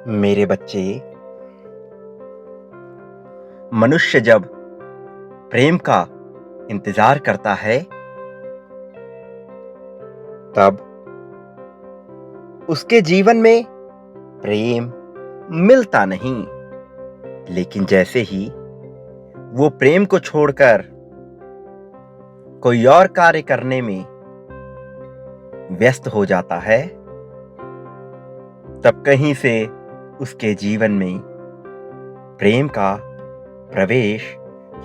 मेरे बच्चे, मनुष्य जब प्रेम का इंतजार करता है, तब उसके जीवन में प्रेम मिलता नहीं। लेकिन जैसे ही वो प्रेम को छोड़कर कोई और कार्य करने में व्यस्त हो जाता है, तब कहीं से उसके जीवन में प्रेम का प्रवेश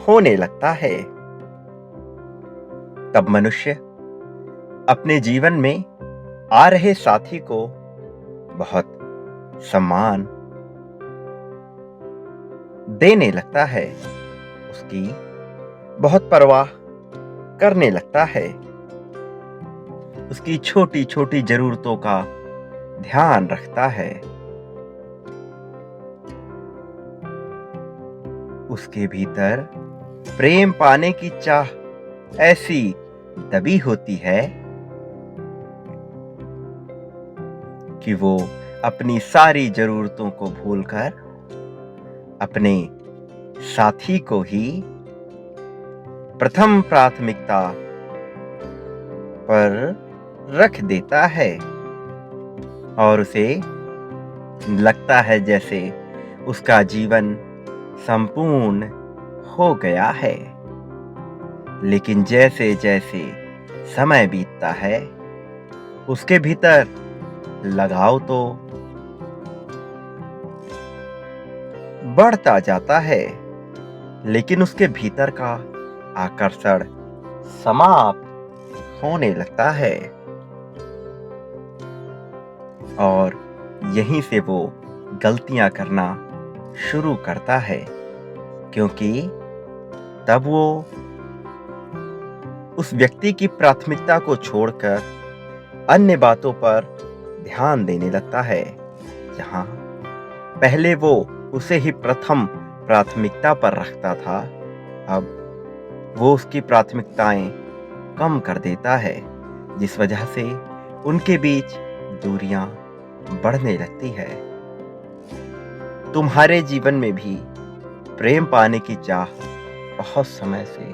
होने लगता है। तब मनुष्य अपने जीवन में आ रहे साथी को बहुत सम्मान देने लगता है, उसकी बहुत परवाह करने लगता है, उसकी छोटी-छोटी जरूरतों का ध्यान रखता है। उसके भीतर प्रेम पाने की चाह ऐसी दबी होती है कि वो अपनी सारी जरूरतों को भूलकर अपने साथी को ही प्रथम प्राथमिकता पर रख देता है और उसे लगता है जैसे उसका जीवन संपूर्ण हो गया है। लेकिन जैसे जैसे समय बीतता है, उसके भीतर लगाव तो बढ़ता जाता है, लेकिन उसके भीतर का आकर्षण समाप्त होने लगता है और यहीं से वो गलतियां करना शुरू करता है, क्योंकि तब वो उस व्यक्ति की प्राथमिकता को छोड़कर अन्य बातों पर ध्यान देने लगता है। जहां पहले वो उसे ही प्रथम प्राथमिकता पर रखता था, अब वो उसकी प्राथमिकताएं कम कर देता है, जिस वजह से उनके बीच दूरियां बढ़ने लगती है। तुम्हारे जीवन में भी प्रेम पाने की चाह बहुत समय से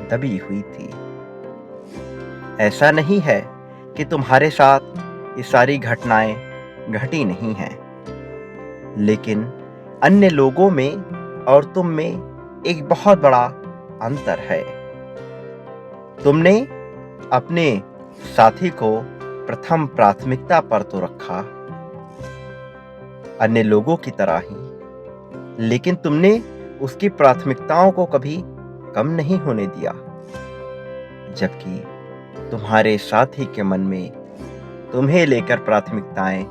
दबी हुई थी। ऐसा नहीं है कि तुम्हारे साथ ये सारी घटनाएं घटी नहीं हैं, लेकिन अन्य लोगों में और तुम में एक बहुत बड़ा अंतर है। तुमने अपने साथी को प्रथम प्राथमिकता पर तो रखा, अन्य लोगों की तरह ही, लेकिन तुमने उसकी प्राथमिकताओं को कभी कम नहीं होने दिया। जबकि तुम्हारे साथी के मन में तुम्हें लेकर प्राथमिकताएं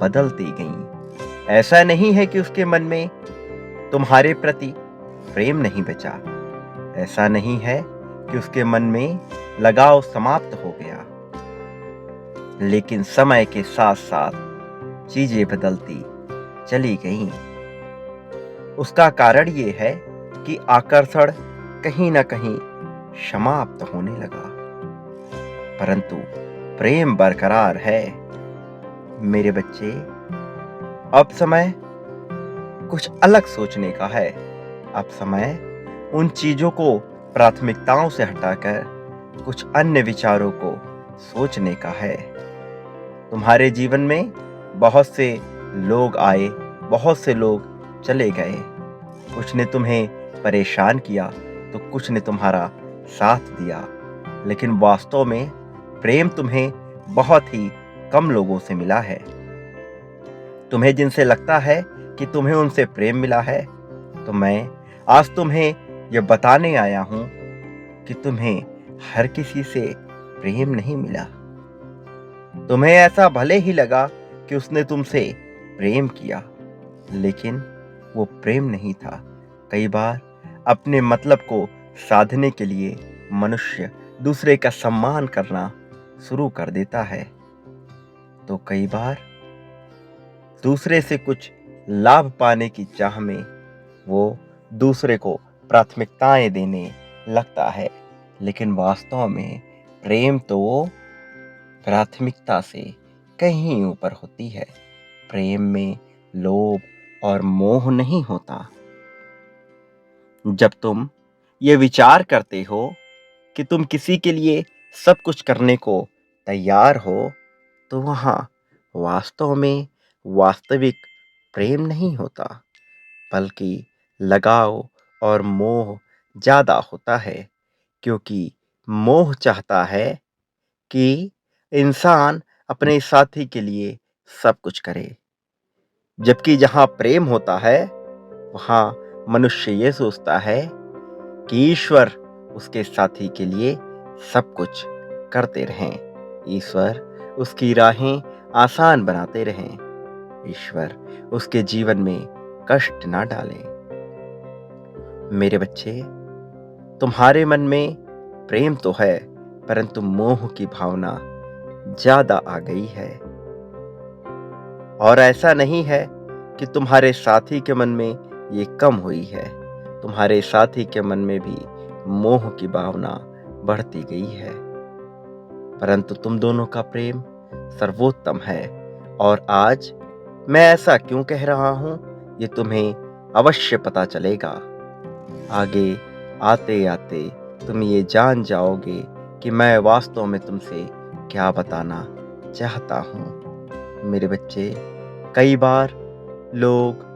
बदलती गईं। ऐसा नहीं है कि उसके मन में तुम्हारे प्रति प्रेम नहीं बचा, ऐसा नहीं है कि उसके मन में लगाव समाप्त हो गया, लेकिन समय के साथ साथ चीजें बदलती चली गईं। उसका कारण ये है कि आकर्षण कहीं ना कहीं समाप्त होने लगा, परंतु प्रेम बरकरार है। मेरे बच्चे, अब समय कुछ अलग सोचने का है। अब समय उन चीजों को प्राथमिकताओं से हटाकर कुछ अन्य विचारों को सोचने का है। तुम्हारे जीवन में बहुत से लोग आए, बहुत से लोग चले गए। कुछ ने तुम्हें परेशान किया तो कुछ ने तुम्हारा साथ दिया, लेकिन वास्तव में प्रेम तुम्हें बहुत ही कम लोगों से मिला है। तुम्हें जिनसे लगता है कि तुम्हें उनसे प्रेम मिला है, तो मैं आज तुम्हें यह बताने आया हूं कि तुम्हें हर किसी से प्रेम नहीं मिला। तुम्हें ऐसा भले ही लगा कि उसने तुमसे प्रेम किया, लेकिन वो प्रेम नहीं था। कई बार अपने मतलब को साधने के लिए मनुष्य दूसरे का सम्मान करना शुरू कर देता है, तो कई बार दूसरे से कुछ लाभ पाने की चाह में वो दूसरे को प्राथमिकताएं देने लगता है। लेकिन वास्तव में प्रेम तो प्राथमिकता से कहीं ऊपर होती है। प्रेम में लोभ और मोह नहीं होता। जब तुम ये विचार करते हो कि तुम किसी के लिए सब कुछ करने को तैयार हो, तो वहाँ वास्तव में वास्तविक प्रेम नहीं होता, बल्कि लगाव और मोह ज़्यादा होता है। क्योंकि मोह चाहता है कि इंसान अपने साथी के लिए सब कुछ करे, जबकि जहाँ प्रेम होता है, वहाँ मनुष्य ये सोचता है कि ईश्वर उसके साथी के लिए सब कुछ करते रहें। ईश्वर उसकी राहें आसान बनाते रहें। ईश्वर उसके जीवन में कष्ट ना डालें। मेरे बच्चे, तुम्हारे मन में प्रेम तो है, परंतु मोह की भावना ज़्यादा आ गई है। और ऐसा नहीं है कि तुम्हारे साथी के मन में ये कम हुई है। तुम्हारे साथी के मन में भी मोह की भावना बढ़ती गई है। परंतु तुम दोनों का प्रेम सर्वोत्तम है। और आज मैं ऐसा क्यों कह रहा हूं, ये तुम्हें अवश्य पता चलेगा। आगे आते आते तुम ये जान जाओगे कि मैं वास्तव में तुमसे क्या बताना चाहता हूं। मेरे बच्चे, कई बार लोग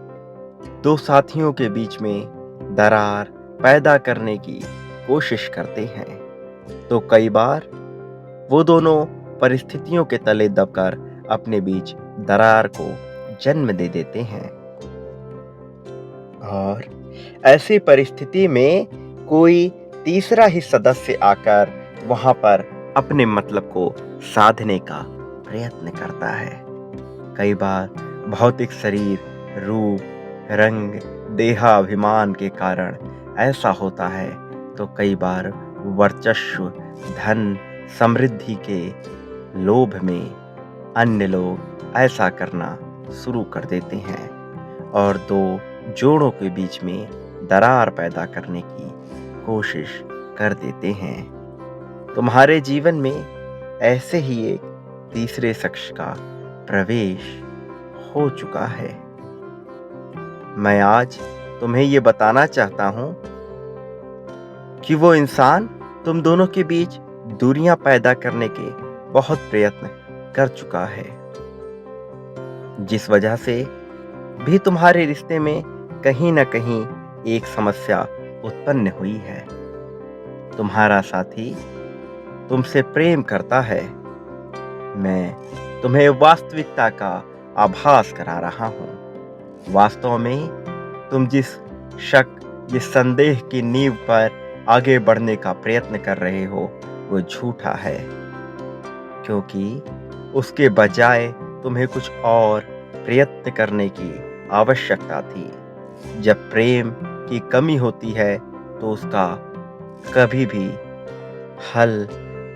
दो साथियों के बीच में दरार पैदा करने की कोशिश करते हैं, तो कई बार वो दोनों परिस्थितियों के तले दबकर अपने बीच दरार को जन्म दे देते हैं। और ऐसी परिस्थिति में कोई तीसरा ही सदस्य आकर वहां पर अपने मतलब को साधने का प्रयत्न करता है। कई बार भौतिक शरीर, रूप, रंग, देहाभिमान के कारण ऐसा होता है, तो कई बार वर्चस्व, धन, समृद्धि के लोभ में अन्य लोग ऐसा करना शुरू कर देते हैं और दो जोड़ों के बीच में दरार पैदा करने की कोशिश कर देते हैं। तुम्हारे जीवन में ऐसे ही एक तीसरे शख्स का प्रवेश हो चुका है। मैं आज तुम्हें ये बताना चाहता हूं कि वो इंसान तुम दोनों के बीच दूरियां पैदा करने के बहुत प्रयत्न कर चुका है, जिस वजह से भी तुम्हारे रिश्ते में कहीं न कहीं एक समस्या उत्पन्न हुई है। तुम्हारा साथी तुमसे प्रेम करता है। मैं तुम्हें वास्तविकता का आभास करा रहा हूं। वास्तव में तुम जिस शक, जिस संदेह की नींव पर आगे बढ़ने का प्रयत्न कर रहे हो, वो झूठा है, क्योंकि उसके बजाय तुम्हें कुछ और प्रयत्न करने की आवश्यकता थी। जब प्रेम की कमी होती है, तो उसका कभी भी हल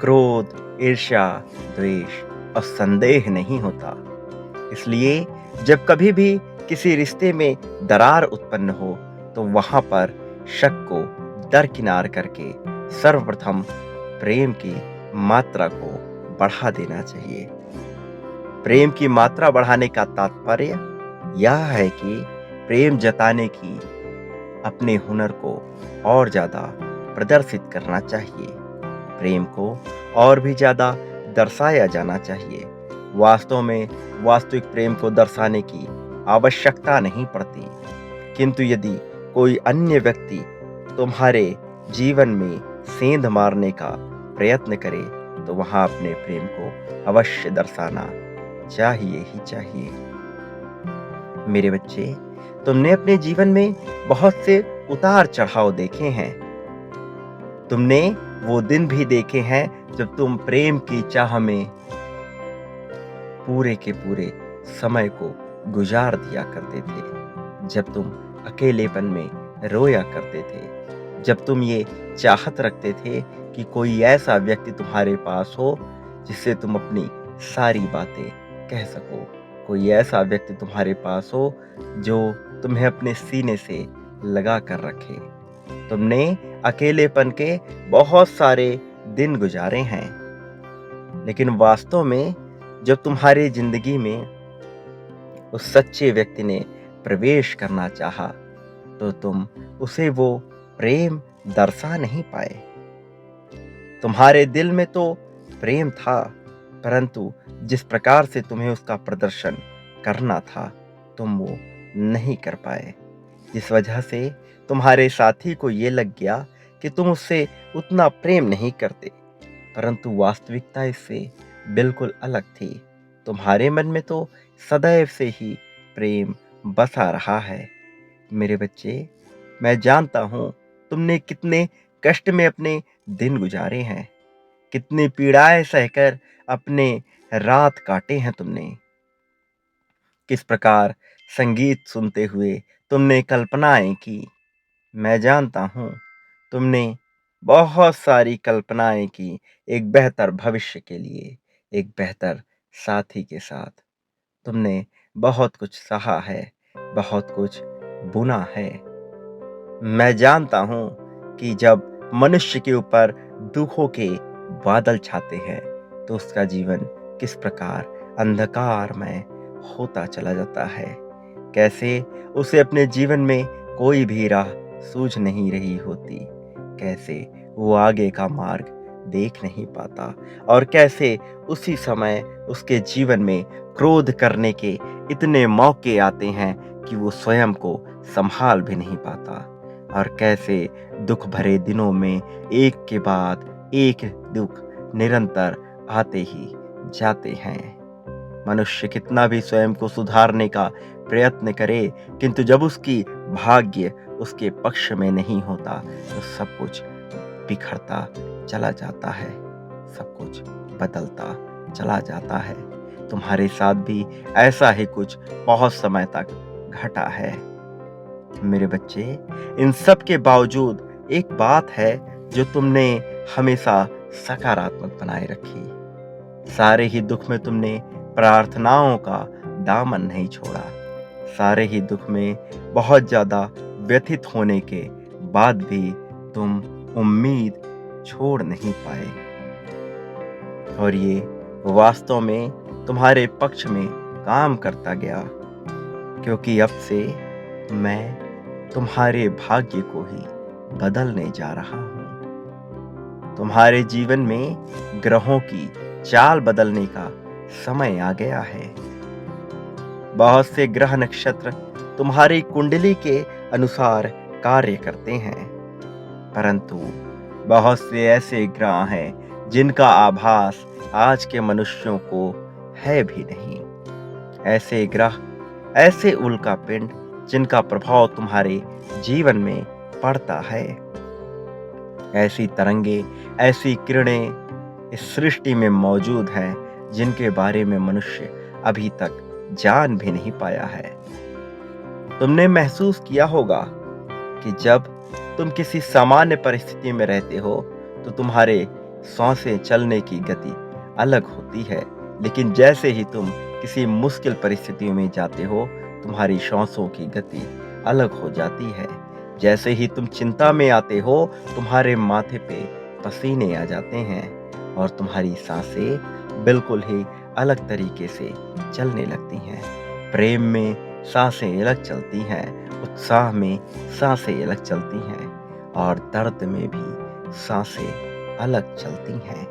क्रोध, ईर्ष्या, द्वेष और संदेह नहीं होता। इसलिए जब कभी भी किसी रिश्ते में दरार उत्पन्न हो, तो वहां पर शक को दरकिनार करके सर्वप्रथम प्रेम की मात्रा को बढ़ा देना चाहिए। प्रेम की मात्रा बढ़ाने का तात्पर्य यह है कि प्रेम जताने की अपने हुनर को और ज्यादा प्रदर्शित करना चाहिए। प्रेम को और भी ज्यादा दर्शाया जाना चाहिए। वास्तव में वास्तविक प्रेम को दर्शाने की आवश्यकता नहीं पड़ती, किंतु यदि कोई अन्य व्यक्ति तुम्हारे जीवन में सेंध मारने का प्रयत्न करे, तो वहां अपने प्रेम को अवश्य दर्शाना चाहिए ही चाहिए। मेरे बच्चे, तुमने अपने जीवन में बहुत से उतार चढ़ाव देखे हैं। तुमने वो दिन भी देखे हैं जब तुम प्रेम की चाह में पूरे के पूरे समय को गुजार दिया करते थे, जब तुम अकेलेपन में रोया करते थे, जब तुम ये चाहत रखते थे कि कोई ऐसा व्यक्ति तुम्हारे पास हो जिससे तुम अपनी सारी बातें कह सको, कोई ऐसा व्यक्ति तुम्हारे पास हो जो तुम्हें अपने सीने से लगा कर रखे। तुमने अकेलेपन के बहुत सारे दिन गुजारे हैं, लेकिन वास्तव में जब तुम्हारी जिंदगी में उस सच्चे व्यक्ति ने प्रवेश करना चाहा, तो तुम उसे वो प्रेम दर्शा नहीं पाए। तुम्हारे दिल में तो प्रेम था, परंतु जिस प्रकार से तुम्हें उसका प्रदर्शन करना था, तुम वो नहीं कर पाए। जिस वजह से तुम्हारे साथी को ये लग गया कि तुम उससे उतना प्रेम नहीं करते, परंतु वास्तविकता इससे बिल्कुल अलग थी। तुम्हारे मन में तो सदैव से ही प्रेम बसा रहा है। मेरे बच्चे, मैं जानता हूँ तुमने कितने कष्ट में अपने दिन गुजारे हैं, कितनी पीड़ाएं सहकर अपने रात काटे हैं तुमने। किस प्रकार संगीत सुनते हुए तुमने कल्पनाएं की। मैं जानता हूँ तुमने बहुत सारी कल्पनाएं की, एक बेहतर भविष्य के लिए, एक बेहतर साथी के साथ। तुमने बहुत कुछ सहा है, बहुत कुछ बुना है। मैं जानता हूँ कि जब मनुष्य के ऊपर दुखों के बादल छाते हैं, तो उसका जीवन किस प्रकार अंधकारमय होता चला जाता है। कैसे उसे अपने जीवन में कोई भी राह सूझ नहीं रही होती, कैसे वो आगे का मार्ग देख नहीं पाता, और कैसे उसी समय उसके जीवन में क्रोध करने के इतने मौके आते हैं कि वो स्वयं को संभाल भी नहीं पाता, और कैसे दुख भरे दिनों में एक के बाद एक दुख निरंतर आते ही जाते हैं। मनुष्य कितना भी स्वयं को सुधारने का प्रयत्न करे, किंतु जब उसकी भाग्य उसके पक्ष में नहीं होता, तो सब कुछ बिखरता चला जाता है, सब कुछ बदलता चला जाता है। तुम्हारे साथ भी ऐसा ही कुछ बहुत समय तक घटा है। मेरे बच्चे, इन सब के बावजूद एक बात है जो तुमने हमेशा सकारात्मक बनाए रखी। सारे ही दुख में तुमने प्रार्थनाओं का दामन नहीं छोड़ा। सारे ही दुख में बहुत ज्यादा व्यथित होने के बाद भी तुम उम्मीद छोड़ नहीं पाए, और ये वास्तव में तुम्हारे पक्ष में काम करता गया, क्योंकि अब से मैं तुम्हारे भाग्य को ही बदलने जा रहा हूं। तुम्हारे जीवन में ग्रहों की चाल बदलने का समय आ गया है। बहुत से ग्रह नक्षत्र तुम्हारी कुंडली के अनुसार कार्य करते हैं, परंतु बहुत से ऐसे ग्रह हैं जिनका आभास आज के मनुष्यों को है भी नहीं। ऐसे ग्रह, ऐसे उल्का पिंड जिनका प्रभाव तुम्हारे जीवन में पड़ता है। ऐसी तरंगे, ऐसी किरणें इस सृष्टि में मौजूद हैं जिनके बारे में मनुष्य अभी तक जान भी नहीं पाया है। तुमने महसूस किया होगा कि जब तुम किसी सामान्य परिस्थिति में रहते हो, तो तुम्हारे सांसें चलने की गति अलग होती है, लेकिन जैसे ही तुम किसी मुश्किल परिस्थिति में जाते हो, तुम्हारी सांसों की गति अलग हो जाती है। जैसे ही तुम चिंता में आते हो, तुम्हारे माथे पे पसीने आ जाते हैं और तुम्हारी सांसें बिल्कुल ही अलग तरीके से चलने लगती हैं। प्रेम में सांसें अलग चलती हैं, उत्साह में सांसें अलग चलती हैं, और दर्द में भी सांसें अलग चलती हैं।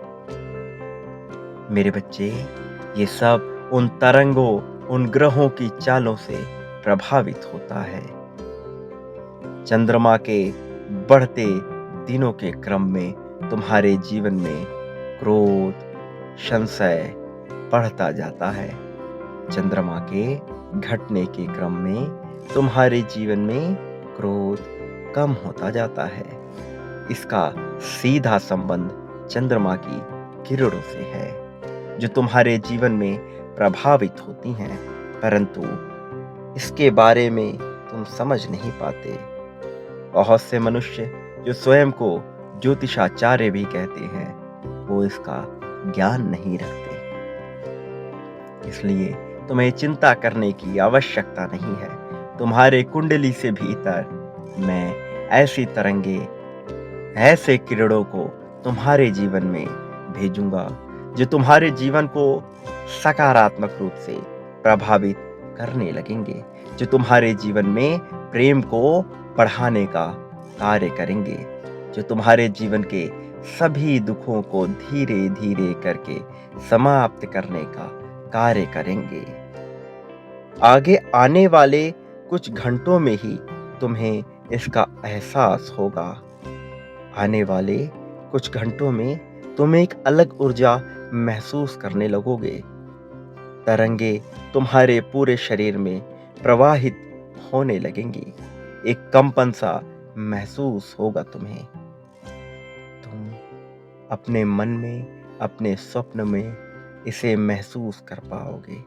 मेरे बच्चे, ये सब उन तरंगों, उन ग्रहों की चालों से प्रभावित होता है। चंद्रमा के बढ़ते दिनों के क्रम में तुम्हारे जीवन में क्रोध, संशय बढ़ता जाता है। चंद्रमा के घटने के क्रम में तुम्हारे जीवन में क्रोध कम होता जाता है। इसका सीधा संबंध चंद्रमा की किरणों से है, जो तुम्हारे जीवन में प्रभावित होती हैं, परंतु इसके बारे में तुम समझ नहीं पाते। बहुत से मनुष्य जो स्वयं को ज्योतिषाचार्य भी कहते हैं, वो इसका ज्ञान नहीं रखते। इसलिए तुम्हें चिंता करने की आवश्यकता नहीं है। तुम्हारे कुंडली से भीतर मैं ऐसी तरंगे, ऐसे किरणों को तुम्हारे जीवन में भेजूंगा, जो तुम्हारे जीवन को सकारात्मक रूप से प्रभावित करने लगेंगे, जो तुम्हारे जीवन में प्रेम को बढ़ाने का कार्य करेंगे, जो तुम्हारे जीवन के सभी दुखों को धीरे धीरे करके समाप्त करने का कार्य करेंगे। आगे आने वाले कुछ घंटों में ही तुम्हें इसका एहसास होगा। आने वाले कुछ घंटों में तुम एक अलग ऊर्जा महसूस करने लगोगे। तरंगे तुम्हारे पूरे शरीर में प्रवाहित होने लगेंगी। एक कंपन सा महसूस होगा तुम्हें। तुम अपने मन में, अपने स्वप्न में इसे महसूस कर पाओगे।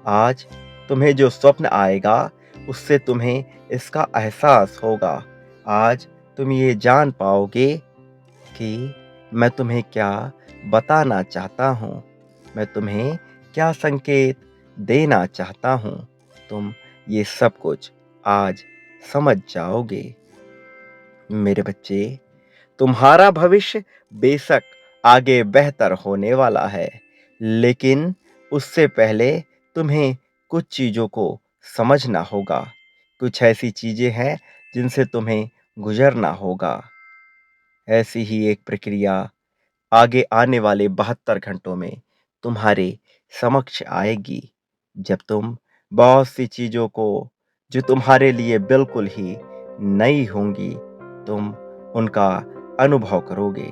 आज तुम्हें जो स्वप्न आएगा उससे तुम्हें इसका एहसास होगा। आज तुम ये जान पाओगे कि मैं तुम्हें क्या बताना चाहता हूँ, मैं तुम्हें क्या संकेत देना चाहता हूँ। तुम ये सब कुछ आज समझ जाओगे। मेरे बच्चे, तुम्हारा भविष्य बेशक आगे बेहतर होने वाला है, लेकिन उससे पहले तुम्हें कुछ चीज़ों को समझना होगा। कुछ ऐसी चीज़ें हैं जिनसे तुम्हें गुजरना होगा। ऐसी ही एक प्रक्रिया आगे आने वाले 72 घंटों में तुम्हारे समक्ष आएगी, जब तुम बहुत सी चीज़ों को, जो तुम्हारे लिए बिल्कुल ही नई होंगी, तुम उनका अनुभव करोगे।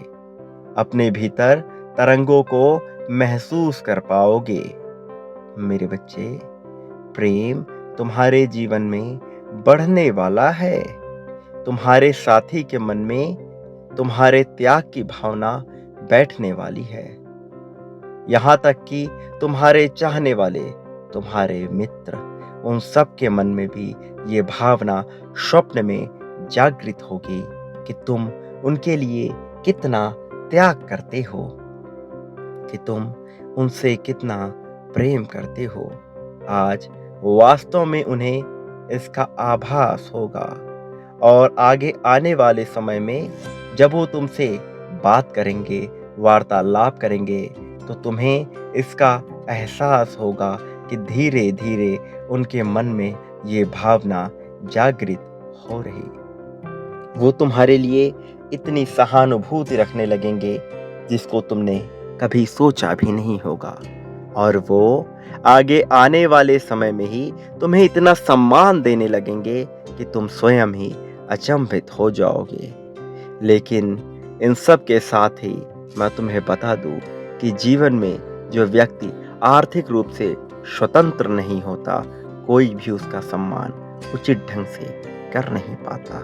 अपने भीतर तरंगों को महसूस कर पाओगे। मेरे बच्चे, प्रेम तुम्हारे जीवन में बढ़ने वाला है। तुम्हारे साथी के मन में तुम्हारे त्याग की भावना बैठने वाली है। यहाँ तक कि तुम्हारे चाहने वाले, तुम्हारे मित्र, उन सब के मन में भी ये भावना स्वप्न में जागृत होगी कि तुम उनके लिए कितना त्याग करते हो, कि तुम उनसे कितना प्रेम करते हो। आज वास्तव में उन्हें इसका आभास होगा, और आगे आने वाले समय में जब वो तुमसे बात करेंगे, वार्तालाप करेंगे, तो तुम्हें इसका एहसास होगा कि धीरे धीरे उनके मन में ये भावना जागृत हो रही। वो तुम्हारे लिए इतनी सहानुभूति रखने लगेंगे जिसको तुमने कभी सोचा भी नहीं होगा, और वो आगे आने वाले समय में ही तुम्हें इतना सम्मान देने लगेंगे कि तुम स्वयं ही अचंभित हो जाओगे। लेकिन इन सब के साथ ही मैं तुम्हें बता दूं कि जीवन में जो व्यक्ति आर्थिक रूप से स्वतंत्र नहीं होता, कोई भी उसका सम्मान उचित ढंग से कर नहीं पाता।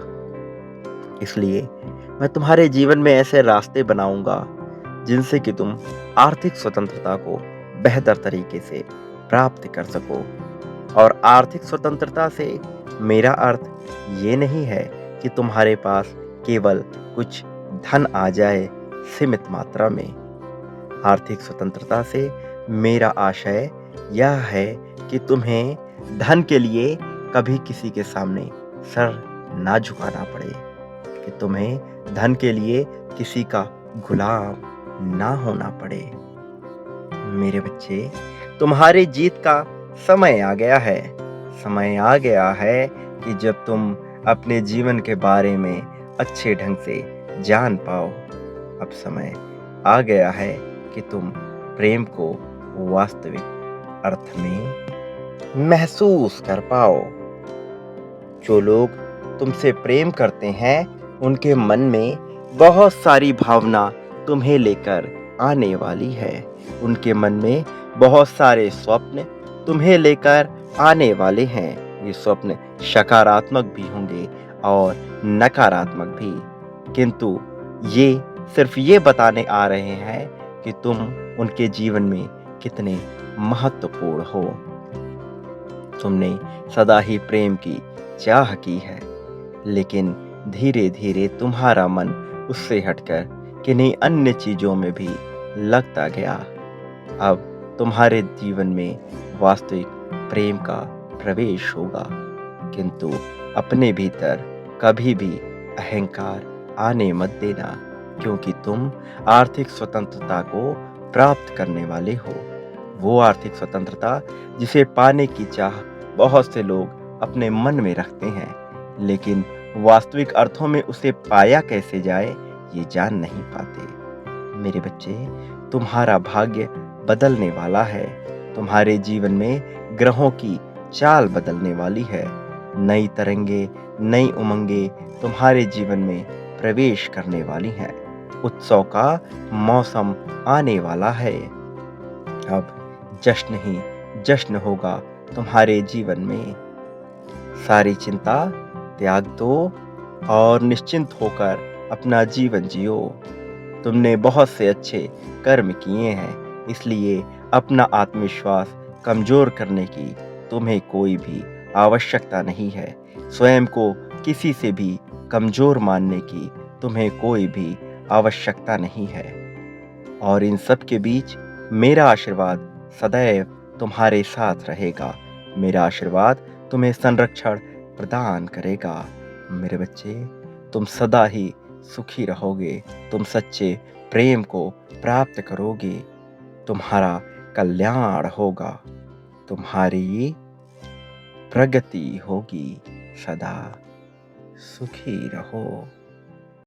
इसलिए मैं तुम्हारे जीवन में ऐसे रास्ते बनाऊंगा जिनसे कि तुम आर्थिक स्वतंत्रता को बेहतर तरीके से प्राप्त कर सको। और आर्थिक स्वतंत्रता से मेरा अर्थ ये नहीं है कि तुम्हारे पास केवल कुछ धन आ जाए सीमित मात्रा में। आर्थिक स्वतंत्रता से मेरा आशय यह है कि तुम्हें धन के लिए कभी किसी के सामने सर ना झुकाना पड़े, कि तुम्हें धन के लिए किसी का गुलाम ना होना पड़े। मेरे बच्चे, तुम्हारी जीत का समय आ गया है। समय आ गया है कि जब तुम अपने जीवन के बारे में अच्छे ढंग से जान पाओ। अब समय आ गया है कि तुम प्रेम को वास्तविक अर्थ में महसूस कर पाओ। जो लोग तुमसे प्रेम करते हैं, उनके मन में बहुत सारी भावना तुम्हें लेकर आने वाली है। उनके मन में बहुत सारे स्वप्न तुम्हें लेकर आने वाले हैं। ये स्वप्न सकारात्मक भी होंगे और नकारात्मक भी, किंतु ये सिर्फ ये बताने आ रहे हैं कि तुम उनके जीवन में कितने महत्वपूर्ण हो। तुमने सदा ही प्रेम की चाह की है, लेकिन धीरे धीरे तुम्हारा मन उससे हटकर किन्हीं अन्य चीजों में भी लगता गया। अब तुम्हारे जीवन में वास्तविक प्रेम का प्रवेश होगा, किंतु अपने भीतर कभी भी अहंकार आने मत देना, क्योंकि तुम आर्थिक स्वतंत्रता को प्राप्त करने वाले हो। वो आर्थिक स्वतंत्रता जिसे पाने की चाह बहुत से लोग अपने मन में रखते हैं, लेकिन वास्तविक अर्थों में उसे पाया कैसे जाए ये जान नहीं पाते। मेरे बच्चे, तुम्हारा भाग्य बदलने वाला है। तुम्हारे जीवन में ग्रहों की चाल बदलने वाली है। नई तरंगे, नई उमंगे तुम्हारे जीवन में प्रवेश करने वाली हैं। उत्सव का मौसम आने वाला है। अब जश्न ही जश्न होगा तुम्हारे जीवन में। सारी चिंता त्याग दो और निश्चिंत होकर अपना जीवन जियो। तुमने बहुत से अच्छे कर्म किए हैं, इसलिए अपना आत्मविश्वास कमजोर करने की तुम्हें कोई भी आवश्यकता नहीं है। स्वयं को किसी से भी कमजोर मानने की तुम्हें कोई भी आवश्यकता नहीं है। और इन सब के बीच मेरा आशीर्वाद सदैव तुम्हारे साथ रहेगा। मेरा आशीर्वाद तुम्हें संरक्षण प्रदान करेगा। मेरे बच्चे, तुम सदा ही सुखी रहोगे। तुम सच्चे प्रेम को प्राप्त करोगे। तुम्हारा कल्याण होगा। तुम्हारी प्रगति होगी। सदा सुखी रहो।